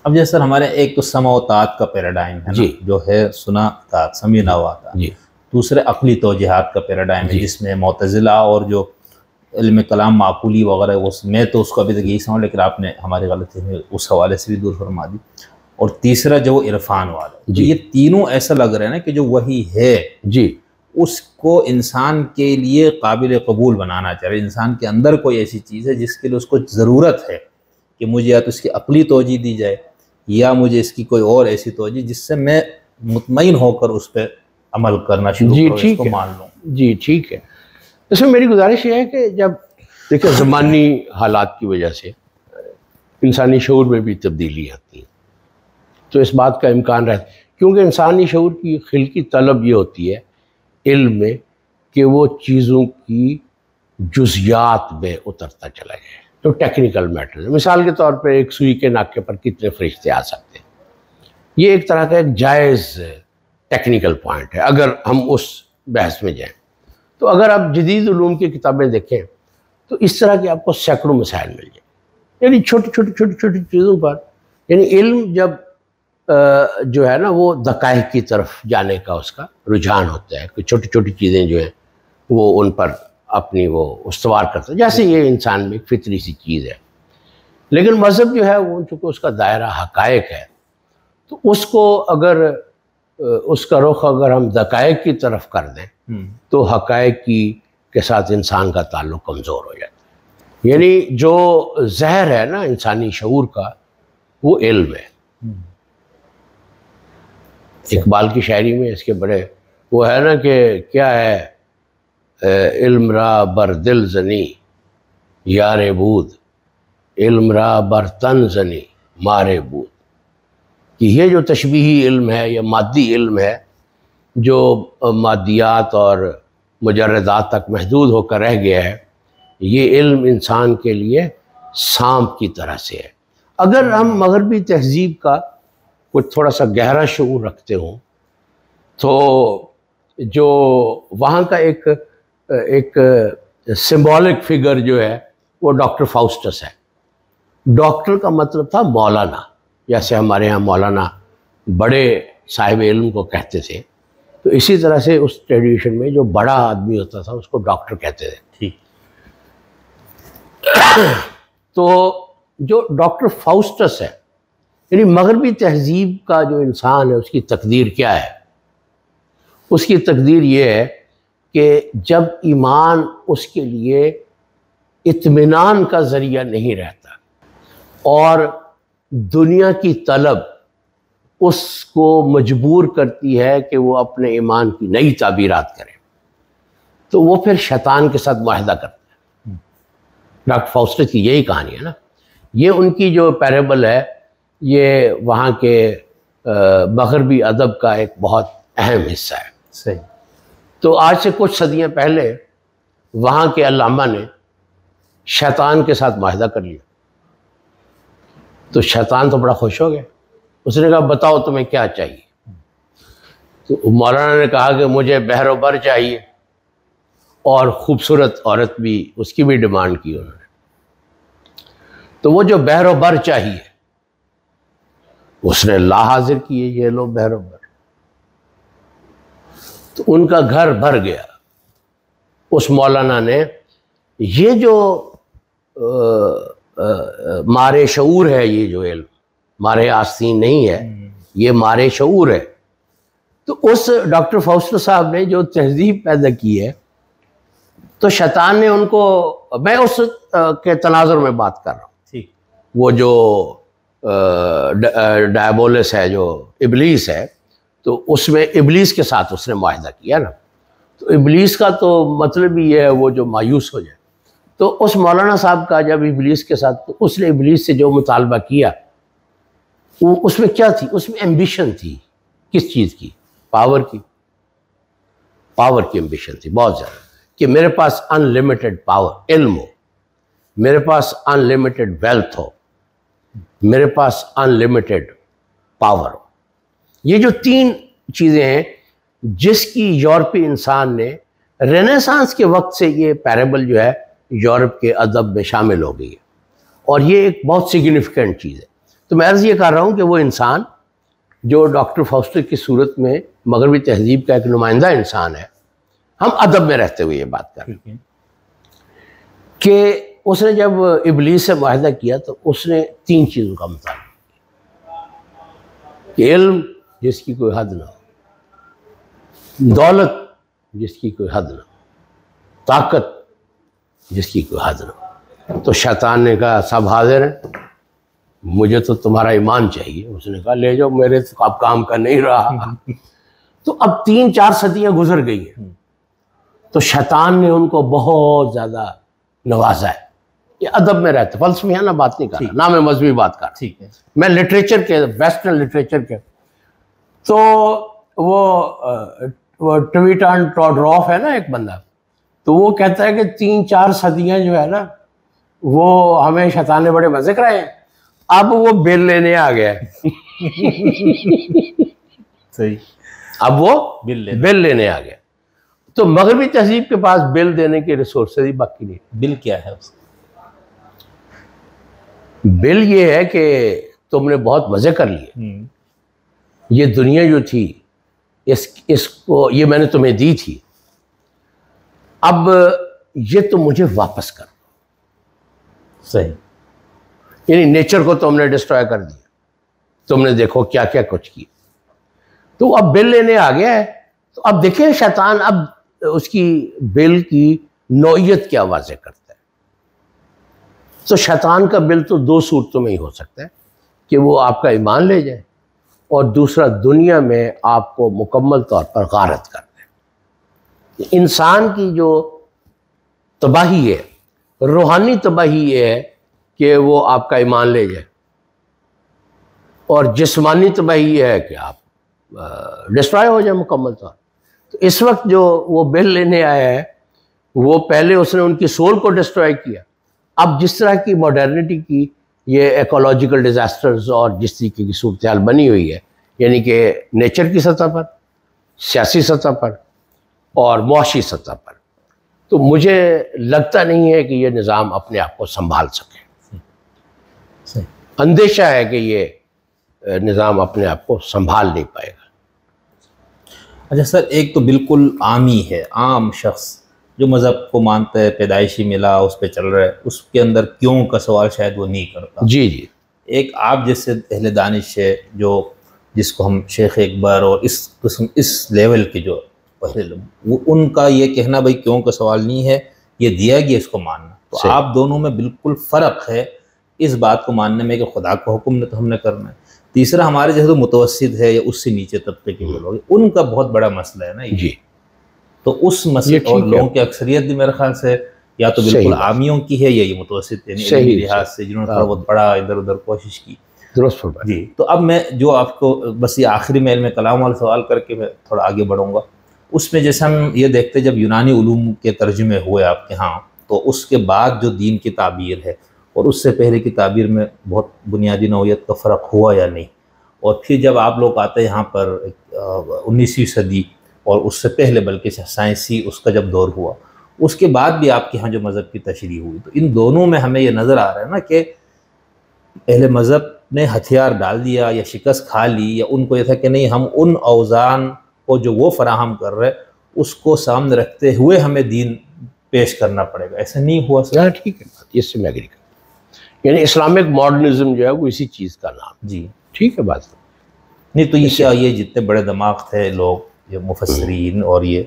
اب جیسے سر ہمارے ایک تو سمع و طاعت کا پیراڈائم ہے نا، جو ہے سنا تھا سمینا ہوا تھا، دوسرے عقلی توجیہات کا پیراڈائم ہے جس میں معتزلہ اور جو علم کلام معقولی وغیرہ میں تو اس کو ابھی تک یہی سمجھ، لیکن آپ نے ہماری غلطی میں اس حوالے سے بھی دور فرما دی، اور تیسرا جو عرفان والا، یہ تینوں ایسا لگ رہا ہے نا کہ جو وہی ہے اس کو انسان کے لیے قابل قبول بنانا چاہیے، انسان کے اندر کوئی ایسی چیز ہے جس کے لیے اس کو ضرورت ہے کہ مجھے یا تو اس کی عقلی توجیہ دی جائے یا مجھے اس کی کوئی اور ایسی توجیہ جس سے میں مطمئن ہو کر اس پہ عمل کرنا شروع کروں، اس کو مان لوں۔ جی ٹھیک ہے، اس میں میری گزارش یہ ہے کہ جب دیکھیں زمانی حالات کی وجہ سے انسانی شعور میں بھی تبدیلی آتی ہے، تو اس بات کا امکان رہتا ہے، کیونکہ انسانی شعور کی خلقی طلب یہ ہوتی ہے علم میں کہ وہ چیزوں کی جزیات میں اترتا چلا جائے، تو ٹیکنیکل میٹر ہے۔ مثال کے طور پہ ایک سوئی کے ناکے پر کتنے فرشتے آ سکتے ہیں، یہ ایک طرح کا ایک جائز ٹیکنیکل پوائنٹ ہے اگر ہم اس بحث میں جائیں۔ تو اگر آپ جدید علوم کی کتابیں دیکھیں تو اس طرح کے آپ کو سینکڑوں مسائل مل جائیں، یعنی چھوٹی چھوٹی چیزوں پر، یعنی علم جب جو ہے نا وہ دقائق کی طرف جانے کا اس کا رجحان ہوتا ہے کہ چھوٹی چھوٹی چیزیں جو ہیں وہ ان پر اپنی وہ استوار کرتا ہے، جیسے یہ انسان میں ایک فطری سی چیز ہے۔ لیکن مذہب جو ہے وہ چونکہ اس کا دائرہ حقائق ہے، تو اس کو اگر اس کا رخ اگر ہم دقائق کی طرف کر دیں تو حقائق کے ساتھ انسان کا تعلق کمزور ہو جاتا ہے۔ یعنی جو زہر ہے نا انسانی شعور کا وہ علم ہے۔ اقبال کی شاعری میں اس کے بڑے وہ ہے نا کہ کیا ہے علم را بر دل زنی یار بود، علم را بر تن زنی مارے بود، کہ یہ جو تشبیہی علم ہے یا مادی علم ہے جو مادیات اور مجردات تک محدود ہو کر رہ گیا ہے، یہ علم انسان کے لیے سانپ کی طرح سے ہے۔ اگر ہم مغربی تہذیب کا کچھ تھوڑا سا گہرا شعور رکھتے ہوں تو جو وہاں کا ایک سمبولک فگر جو ہے وہ ڈاکٹر فاؤسٹس ہے۔ ڈاکٹر کا مطلب تھا مولانا، جیسے ہمارے ہاں مولانا بڑے صاحب علم کو کہتے تھے، تو اسی طرح سے اس ٹریڈیشن میں جو بڑا آدمی ہوتا تھا اس کو ڈاکٹر کہتے تھے۔ تو جو ڈاکٹر فاؤسٹس ہے، یعنی مغربی تہذیب کا جو انسان ہے اس کی تقدیر کیا ہے؟ اس کی تقدیر یہ ہے کہ جب ایمان اس کے لیے اطمینان کا ذریعہ نہیں رہتا اور دنیا کی طلب اس کو مجبور کرتی ہے کہ وہ اپنے ایمان کی نئی تعبیرات کرے، تو وہ پھر شیطان کے ساتھ معاہدہ کرتا ہے۔ ڈاکٹر فاؤسٹس کی یہی کہانی ہے نا، یہ ان کی جو پیریبل ہے یہ وہاں کے مغربی ادب کا ایک بہت اہم حصہ ہے۔ صحیح۔ تو آج سے کچھ صدیاں پہلے وہاں کے علامہ نے شیطان کے ساتھ معاہدہ کر لیا، تو شیطان تو بڑا خوش ہو گیا، اس نے کہا بتاؤ تمہیں کیا چاہیے؟ تو مولانا نے کہا کہ مجھے بحر و بر چاہیے، اور خوبصورت عورت بھی اس کی بھی ڈیمانڈ کی انہوں نے۔ تو وہ جو بحر و بر چاہیے اس نے لا حاضر کیے، یہ لو بحر و بر، تو ان کا گھر بھر گیا۔ اس مولانا نے یہ جو مارے شعور ہے، یہ جو علم مارے آستین نہیں ہے، یہ مارے شعور ہے، تو اس ڈاکٹر فاؤسٹس صاحب نے جو تہذیب پیدا کی ہے، تو شیطان نے ان کو، میں اس کے تناظر میں بات کر رہا ہوں، وہ جو ڈائبولس ہے، جو ابلیس ہے، تو اس میں ابلیس کے ساتھ اس نے معاہدہ کیا نا، تو ابلیس کا تو مطلب ہی یہ ہے وہ جو مایوس ہو جائے۔ تو اس مولانا صاحب کا جب ابلیس کے ساتھ، تو اس نے ابلیس سے جو مطالبہ کیا وہ اس میں کیا تھی؟ اس میں ایمبیشن تھی۔ کس چیز کی؟ پاور کی ایمبیشن تھی بہت زیادہ، کہ میرے پاس ان لمیٹڈ پاور، علم ہو، میرے پاس ان لمیٹڈ ویلتھ ہو، میرے پاس ان لمیٹڈ پاور ہو۔ یہ جو تین چیزیں ہیں جس کی یورپی انسان نے رینیسانس کے وقت سے یہ پیریبل جو ہے یورپ کے ادب میں شامل ہو گئی ہے، اور یہ ایک بہت سگنیفیکنٹ چیز ہے۔ تو میں عرض یہ کر رہا ہوں کہ وہ انسان جو ڈاکٹر فاؤسٹر کی صورت میں مغربی تہذیب کا ایک نمائندہ انسان ہے، ہم ادب میں رہتے ہوئے یہ بات کر رہے ہیں کہ اس نے جب ابلیس سے معاہدہ کیا تو اس نے 3 چیزوں کا مطالبہ کہ علم جس کی کوئی حد نہ ہو، دولت جس کی کوئی حد نہ ہو، طاقت جس کی کوئی حد نہ ہو۔ تو شیطان نے کہا سب حاضر ہیں، مجھے تو تمہارا ایمان چاہیے۔ اس نے کہا لے جاؤ، میرے تو اب کام کا نہیں رہا۔ تو اب 3-4 صدیاں گزر گئی ہیں، تو شیطان نے ان کو بہت زیادہ نوازا ہے۔ یہ ادب میں رہتا، فلسفیانہ بات نہیں کر رہا، نہ میں مذہبی بات کر رہا، میں لٹریچر کے، ویسٹرن لٹریچر کے۔ تو وہ ٹویٹان ٹوڈروف ہے نا ایک بندہ، تو وہ کہتا ہے کہ 3-4 صدیاں جو ہے نا وہ ہمیں شیطان نے بڑے مزے کرائے ہیں، اب وہ بل لینے آ گیا ہے۔ صحیح، اب وہ بل لینے آ گیا۔ تو مغربی تہذیب کے پاس بل دینے کے ریسورسز ہی باقی نہیں۔ بل کیا ہے اس کا؟ بل یہ ہے کہ تم نے بہت مزے کر لیے، یہ دنیا جو تھی اس کو یہ میں نے تمہیں دی تھی، اب یہ تم مجھے واپس کر دو۔ صحیح، یعنی نیچر کو تم نے ڈسٹرائے کر دیا، تم نے دیکھو کیا کیا کچھ کیا۔ تو اب بل لینے آ گیا ہے۔ تو اب دیکھیں شیطان اب اس کی بل کی نوعیت کیا واضح کرتا ہے۔ تو شیطان کا بل تو 2 صورتوں میں ہی ہو سکتا ہے کہ وہ آپ کا ایمان لے جائے، اور دوسرا دنیا میں آپ کو مکمل طور پر غارت کر دے۔ انسان کی جو تباہی ہے، روحانی تباہی یہ ہے کہ وہ آپ کا ایمان لے جائے، اور جسمانی تباہی یہ ہے کہ آپ ڈسٹرائے ہو جائے مکمل طور۔ تو اس وقت جو وہ بل لینے آیا ہے، وہ پہلے اس نے ان کی سول کو ڈسٹرائے کیا۔ اب جس طرح کی ماڈرنٹی کی یہ ایکولوجیکل ڈیزاسٹرز اور جس طریقے کی صورتحال بنی ہوئی ہے، یعنی کہ نیچر کی سطح پر، سیاسی سطح پر اور معاشی سطح پر، تو مجھے لگتا نہیں ہے کہ یہ نظام اپنے آپ کو سنبھال سکے۔ اندیشہ ہے کہ یہ نظام اپنے آپ کو سنبھال نہیں پائے گا۔ اچھا سر، ایک تو بالکل عامی ہے، عام شخص جو مذہب کو مانتا ہے، پیدائشی ملا اس پہ چل رہا ہے، اس کے اندر کیوں کا سوال شاید وہ نہیں کرتا۔ جی جی، ایک آپ جیسے اہل دانش ہے جو جس کو ہم شیخ اکبر اور اس قسم اس لیول کے جو پہلے لوگ، وہ ان کا یہ کہنا بھائی کیوں کا سوال نہیں ہے، یہ دیا گیا اس کو ماننا۔ تو آپ دونوں میں بالکل فرق ہے اس بات کو ماننے میں کہ خدا کا حکم نے تو ہم نے کرنا ہے۔ تیسرا ہمارے جیسے تو متوسط ہے یا اس سے نیچے طبقے کے لوگ، ان کا بہت بڑا مسئلہ ہے نا یہ۔ جی، تو اس مسئلے اور لوگوں کی اکثریت بھی میرے خیال سے یا تو بالکل عامیوں کی ہے یا یہ متوسط یعنی لحاظ سے جنہوں نے تھوڑا بہت پڑھا، ادھر ادھر کوشش کی۔ درست فرمایا۔ جی، تو اب میں جو آپ کو بس یہ آخری میں علم کلام والا سوال کر کے میں تھوڑا آگے بڑھوں گا۔ اس میں جیسے ہم یہ دیکھتے جب یونانی علوم کے ترجمے ہوئے آپ کے ہاں، تو اس کے بعد جو دین کی تعبیر ہے اور اس سے پہلے کی تعبیر میں بہت بنیادی نوعیت کا فرق ہوا یا نہیں؟ اور پھر جب آپ لوگ آتے ہیں یہاں پر 19ویں صدی اور اس سے پہلے بلکہ سائنسی اس کا جب دور ہوا، اس کے بعد بھی آپ کے ہاں جو مذہب کی تشریح ہوئی، تو ان دونوں میں ہمیں یہ نظر آ رہا ہے نا کہ اہل مذہب نے ہتھیار ڈال دیا یا شکست کھا لی، یا ان کو یہ تھا کہ نہیں ہم ان اوزان کو جو وہ فراہم کر رہے اس کو سامنے رکھتے ہوئے ہمیں دین پیش کرنا پڑے گا۔ ایسا نہیں ہوا سر؟ ٹھیک ہے، اس سے میں ایگری کرتا ہوں۔ یعنی اسلامک ماڈرنزم جو ہے وہ اسی چیز کا نام۔ جی ٹھیک ہے بات نہیں، تو یہ کیا یہ جتنے بڑے دماغ تھے لوگ، یہ مفسرین اور یہ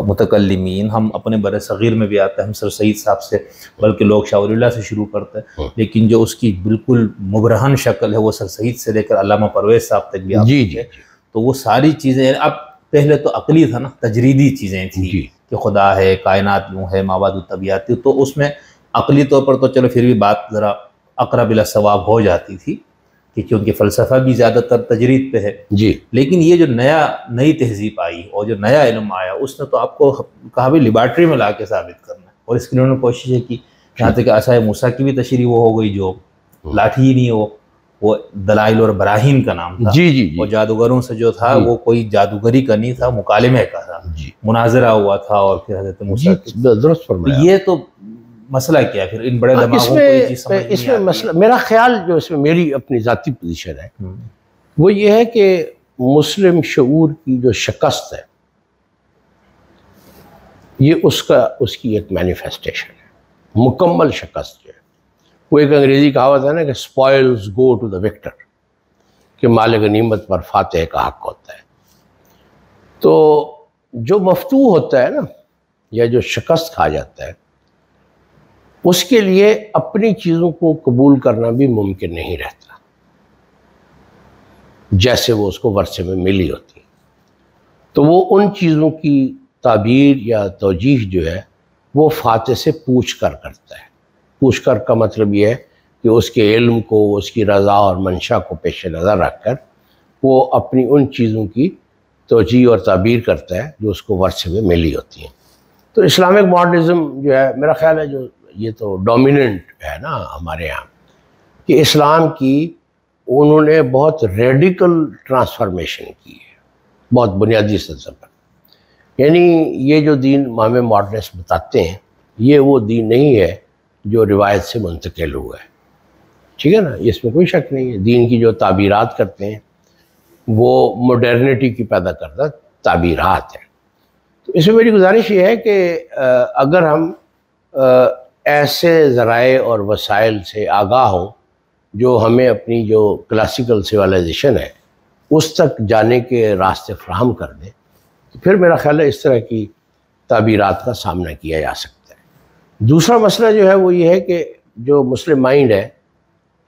متکلمین، ہم اپنے بر صغیر میں بھی آتے ہیں، ہم سر سید صاحب سے، بلکہ لوگ شاہ ولی اللہ سے شروع کرتے ہیں، لیکن جو اس کی بالکل مبرہن شکل ہے وہ سر سید سے لے کر علامہ پرویز صاحب تک بھی آتے ہیں۔ تو وہ ساری چیزیں اب پہلے تو عقلی تھا نا، تجریدی چیزیں تھیں کہ خدا ہے، کائنات یوں ہے، مابعد الطبیعات، تو اس میں عقلی طور پر تو چلو پھر بھی بات ذرا اقرب الی الصواب ہو جاتی تھی کہ کیونکہ فلسفہ بھی زیادہ تر تجرید پہ ہے۔ جی، لیکن یہ جو نئی تہذیب آئی اور جو نیا علم آیا، اس نے تو آپ کو کہا بھی لیبارٹری میں لا کے ثابت کرنا ہے، اور اس کے لیے انہوں نے کوشش ہے کی یہاں تک کہ عصائے موسیٰ کی بھی تشریح وہ ہو گئی، جو لاٹھی ہی نہیں وہ دلائل اور براہین کا نام تھا۔ جی جی، اور جادوگروں سے جو تھا وہ کوئی جادوگری کا نہیں تھا، مکالمے کا تھا، مناظرہ ہوا تھا اور پھر حضرت موسیٰ درست فرمایا۔ یہ تو مسئلہ کیا پھر ان بڑے دماغوں کو یہ چیز سمجھ نہیں اس میں مسئلہ میرا خیال جو اس میں میری اپنی ذاتی پوزیشن ہے وہ یہ ہے کہ مسلم شعور کی جو شکست ہے یہ اس کی ایک مینیفیسٹیشن ہے، مکمل شکست جو ہے۔ وہ ایک انگریزی کہاوت ہے نا کہ اسپوائلز گو ٹو دا وکٹر، کہ مال غنیمت پر فاتح کا حق ہوتا ہے۔ تو جو مفتوح ہوتا ہے نا یا جو شکست کھا جاتا ہے اس کے لیے اپنی چیزوں کو قبول کرنا بھی ممکن نہیں رہتا جیسے وہ اس کو ورثے میں ملی ہوتی، تو وہ ان چیزوں کی تعبیر یا توجیح جو ہے وہ فاتح سے پوچھ کر کرتا ہے۔ پوچھ کر کا مطلب یہ ہے کہ اس کے علم کو، اس کی رضا اور منشا کو پیش نظر رکھ کر وہ اپنی ان چیزوں کی توجیح اور تعبیر کرتا ہے جو اس کو ورثے میں ملی ہوتی ہیں۔ تو اسلامک ماڈرنزم جو ہے میرا خیال ہے جو یہ تو ڈومیننٹ ہے نا ہمارے یہاں، کہ اسلام کی انہوں نے بہت ریڈیکل ٹرانسفارمیشن کی ہے، بہت بنیادی سطح پر۔ یعنی یہ جو دین ہمیں ماڈرنسٹ بتاتے ہیں یہ وہ دین نہیں ہے جو روایت سے منتقل ہوا ہے، ٹھیک ہے نا، اس میں کوئی شک نہیں ہے۔ دین کی جو تعبیرات کرتے ہیں وہ ماڈرنٹی کی پیدا کردہ تعبیرات ہیں۔ تو اس میں میری گزارش یہ ہے کہ اگر ہم ایسے ذرائع اور وسائل سے آگاہ ہوں جو ہمیں اپنی جو کلاسیکل سویلائزیشن ہے اس تک جانے کے راستے فراہم کر دیں تو پھر میرا خیال ہے اس طرح کی تعبیرات کا سامنا کیا جا سکتا ہے۔ دوسرا مسئلہ جو ہے وہ یہ ہے کہ جو مسلم مائنڈ ہے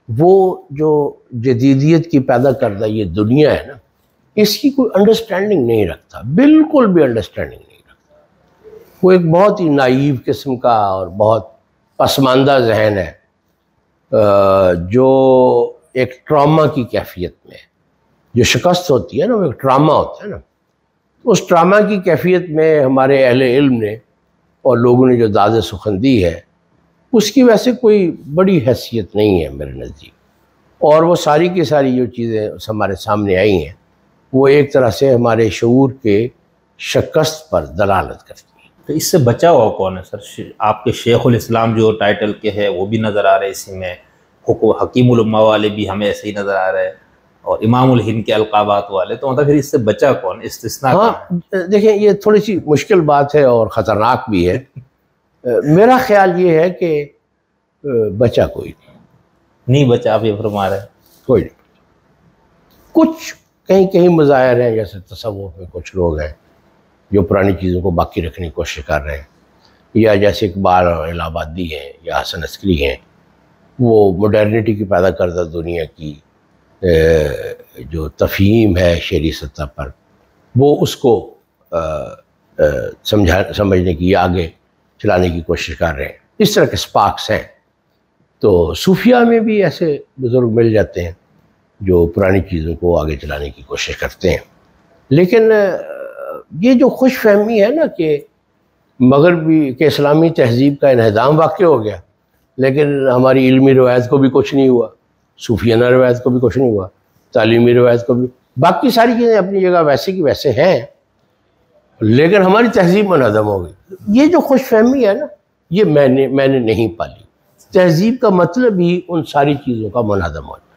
وہ جو جدیدیت کی پیدا کردہ یہ دنیا ہے نا اس کی کوئی انڈرسٹینڈنگ نہیں رکھتا، بالکل بھی انڈرسٹینڈنگ نہیں رکھتا۔ وہ ایک بہت ہی نائیو قسم کا اور بہت پسماندہ ذہن ہے جو ایک ٹراما کی کیفیت میں جو شکست ہوتی ہے نا وہ ایک ٹراما ہوتا ہے نا، اس ٹراما کی کیفیت میں ہمارے اہل علم نے اور لوگوں نے جو داد سخن دی ہے اس کی ویسے کوئی بڑی حیثیت نہیں ہے میرے نزدیک، اور وہ ساری کی ساری جو چیزیں ہمارے سامنے آئی ہیں وہ ایک طرح سے ہمارے شعور کے شکست پر دلالت کرتی ہیں۔ تو اس سے بچا ہوا کون ہے سر؟ آپ کے شیخ الاسلام جو ٹائٹل کے ہے وہ بھی نظر آ رہے اسی میں، حکیم الامہ والے بھی ہمیں ایسے ہی نظر آ رہے ہیں، اور امام الہند کے القابات والے، تو مطلب پھر اس سے بچا کون؟ استثناء کون ہے؟ دیکھیں یہ تھوڑی سی مشکل بات ہے اور خطرناک بھی ہے۔ میرا خیال یہ ہے کہ بچا کوئی نہیں بچا، آپ یہ فرما رہے ہیں کوئی نہیں۔ کچھ کہیں مظاہر ہیں، جیسے تصوف میں کچھ لوگ ہیں جو پرانی چیزوں کو باقی رکھنے کی کوشش کر رہے ہیں، یا جیسے اقبال اور الہ آبادی ہیں یا حسن عسکری ہیں، وہ ماڈرنٹی کی پیدا کردہ دنیا کی جو تفہیم ہے شعری سطح پر وہ اس کو سمجھنے کی یا آگے چلانے کی کوشش کر رہے ہیں۔ اس طرح کے سپارکس ہیں۔ تو صوفیہ میں بھی ایسے بزرگ مل جاتے ہیں جو پرانی چیزوں کو آگے چلانے کی کوشش کرتے ہیں، لیکن یہ جو خوش فہمی ہے نا کہ مغربی کہ اسلامی تہذیب کا انہدام واقع ہو گیا لیکن ہماری علمی روایت کو بھی کچھ نہیں ہوا، صوفیانہ روایت کو بھی کچھ نہیں ہوا، تعلیمی روایت کو بھی، باقی ساری چیزیں اپنی جگہ ویسے کی ویسے ہیں لیکن ہماری تہذیب منہدم ہو گئی۔ یہ جو خوش فہمی ہے نا یہ میں نے نہیں پالی۔ تہذیب کا مطلب ہی ان ساری چیزوں کا منہدم ہونا۔